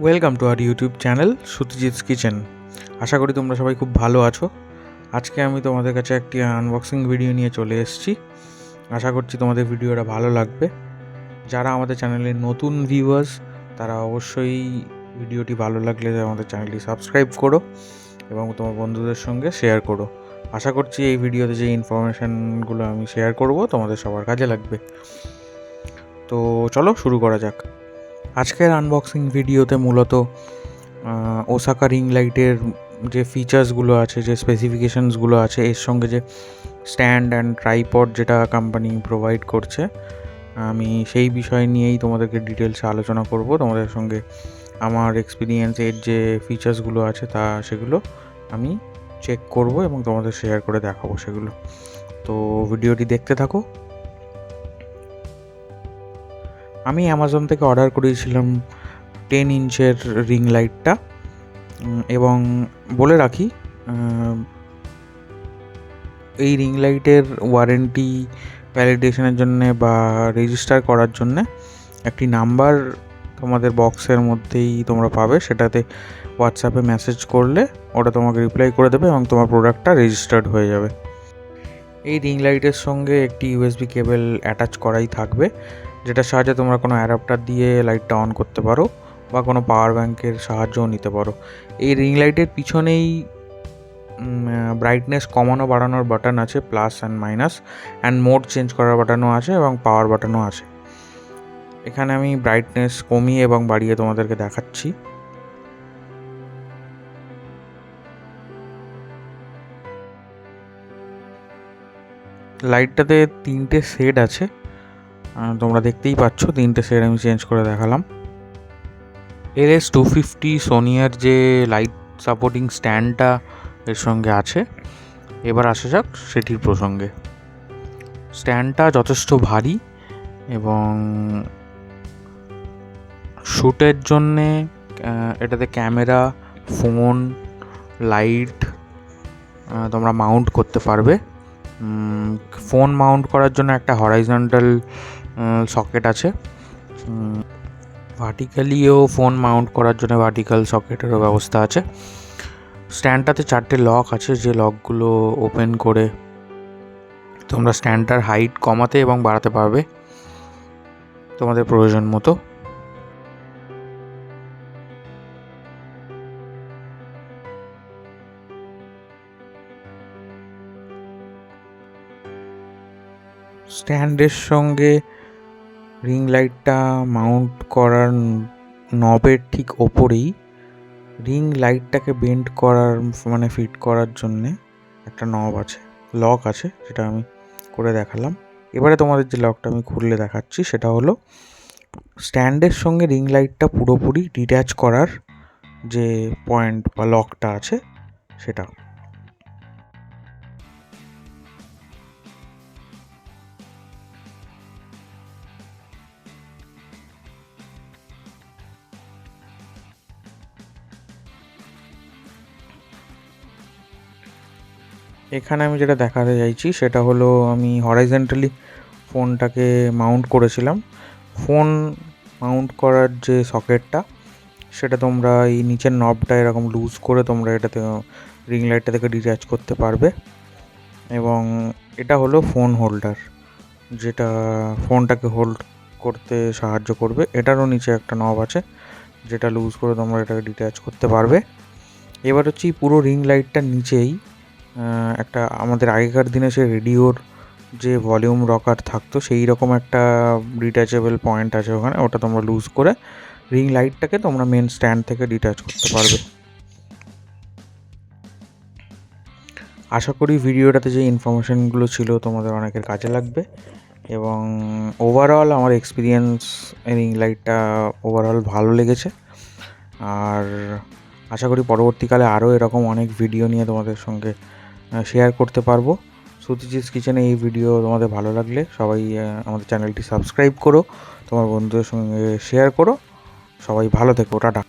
Welcome to our YouTube channel Sutijit's kitchen. আশা করি তোমরা সবাই খুব ভালো আছো। আজকে আমি তোমাদের কাছে একটি আনবক্সিং ভিডিও নিয়ে চলে এসেছি। আশা করছি তোমাদের ভিডিওটা ভালো লাগবে। যারা আমাদের চ্যানেলের নতুন ভিউয়ার্স তারা অবশ্যই ভিডিওটি ভালো লাগলে আমাদের চ্যানেলটি সাবস্ক্রাইব করো এবং তোমার বন্ধুদের সঙ্গে শেয়ার করো। আশা করছি এই ভিডিওতে যে ইনফরমেশানগুলো আমি শেয়ার করব তোমাদের সবার কাজে লাগবে। তো চলো শুরু করা যাক। আজকের আনবক্সিং ভিডিওতে মূলত ওসাকা রিং লাইটের যে ফিচার্সগুলো আছে, যে স্পেসিফিকেশানসগুলো আছে, এর সঙ্গে যে স্ট্যান্ড অ্যান্ড ট্রাইপড যেটা কোম্পানি প্রোভাইড করছে, আমি সেই বিষয় নিয়েই তোমাদেরকে ডিটেলসে আলোচনা করব। তোমাদের সঙ্গে আমার এক্সপিরিয়েন্সের যে ফিচার্সগুলো আছে সেগুলো আমি চেক করব এবং তোমাদের শেয়ার করে দেখাবো সেগুলো। তো ভিডিওটি দেখতে থাকো। আমি অ্যামাজন থেকে অর্ডার করেছিলাম 10 ইঞ্চের রিং লাইটটা, এবং বলে রাখি এই রিং লাইটের ওয়ারেন্টি ভ্যালিডেশনের জন্যে বা রেজিস্টার করার জন্যে একটি নাম্বার তোমাদের বক্সের মধ্যেই তোমরা পাবে। সেটাতে হোয়াটসঅ্যাপে মেসেজ করলে ওটা তোমাকে রিপ্লাই করে দেবে এবং তোমার প্রোডাক্টটা রেজিস্টার্ড হয়ে যাবে। এই রিং লাইটের সঙ্গে একটি ইউএসবি কেবল অ্যাটাচ করাই থাকবে, যেটার সাহায্যে তোমরা কোনো অ্যাডাপ্টার দিয়ে লাইটটা অন করতে পারো বা কোনো পাওয়ার ব্যাঙ্কের সাহায্যও নিতে পারো। এই রিং লাইটের পিছনেই ব্রাইটনেস কমানো বাড়ানোর বাটন আছে, plus and minus, and mode change করার বাটনও আছে এবং পাওয়ার বাটনও আছে। এখানে আমি ব্রাইটনেস কমিয়ে এবং বাড়িয়ে তোমাদেরকে দেখাচ্ছি। লাইটটাতে 3টে শেড আছে, তোমরা দেখতেই পাচ্ছ। 3টে শেড আমি চেঞ্জ করে দেখালাম। LS250 সোনিয়ার যে লাইট সাপোর্টিং স্ট্যান্ডটা এর সঙ্গে আছে, এবার আসা যাক সেটির প্রসঙ্গে। স্ট্যান্ডটা যথেষ্ট ভারী এবং শ্যুটের জন্যে এটাতে ক্যামেরা, ফোন, লাইট তোমরা মাউন্ট করতে পারবে। ফোন মাউন্ট করার জন্য একটা হরাইজন্টাল সকেট আছে, ভার্টিক্যালিও ফোন মাউন্ট করার জন্য ভার্টিক্যাল সকেটেরও ব্যবস্থা আছে। স্ট্যান্ডটাতে 4টে লক আছে, যে লকগুলো ওপেন করে তোমরা স্ট্যান্ডটার হাইট কমাতে এবং বাড়াতে পারবে তোমাদের প্রয়োজন মতো। স্ট্যান্ডের সঙ্গে রিং লাইটটা মাউন্ট করার নবের ঠিক ওপরেই রিং লাইটটাকে বেন্ড করার ফিট করার জন্যে একটা নব আছে, লক আছে, যেটা আমি করে দেখালাম। এবারে তোমাদের যে লকটা আমি খুললে দেখাচ্ছি সেটা হলো স্ট্যান্ডের সঙ্গে রিং লাইটটা পুরোপুরি ডিট্যাচ করার যে পয়েন্ট বা লকটা আছে সেটা। এখানে আমি যেটা দেখাতে চাইছি সেটা হলো আমি হরাইজন্টালি ফোনটাকে মাউন্ট করেছিলাম। ফোন মাউন্ট করার যে সকেটটা সেটা তোমরা এই নিচের নবটা এরকম লুজ করে তোমরা এটাতে রিং লাইটটা থেকে ডিট্যাচ করতে পারবে। এবং এটা হলো ফোন হোল্ডার, যেটা ফোনটাকে হোল্ড করতে সাহায্য করবে। এটারও নিচে একটা নব আছে, যেটা লুজ করে তোমরা এটাকে ডিট্যাচ করতে পারবে। এবার হচ্ছে পুরো রিং লাইটটার নিচেই একটা আমাদের আগেকার দিনে সে রেডিওর যে ভলিউম রকার থাকতো সেই রকম একটা ডিট্যাচেবল পয়েন্ট আছে ওখানে। ওটা তোমরা লুজ করে রিং লাইটটাকে তোমরা মেন স্ট্যান্ড থেকে ডিট্যাচ করতে পারবে। আশা করি ভিডিওটাতে যে ইনফরমেশানগুলো ছিল তোমাদের অনেকের কাজে লাগবে এবং ওভারঅল আমার এক্সপিরিয়েন্স রিং লাইটটা ওভারঅল ভালো লেগেছে। আর আশা করি পরবর্তীকালে আরও এরকম অনেক ভিডিও নিয়ে তোমাদের সঙ্গে শেয়ার করতে পারবো। সুতিজিৎস কিচেনে এই ভিডিও তোমাদের ভালো লাগলে সবাই আমাদের চ্যানেলটি সাবস্ক্রাইব করো, তোমার বন্ধুদের সঙ্গে শেয়ার করো। সবাই ভালো থেকো, টাটা।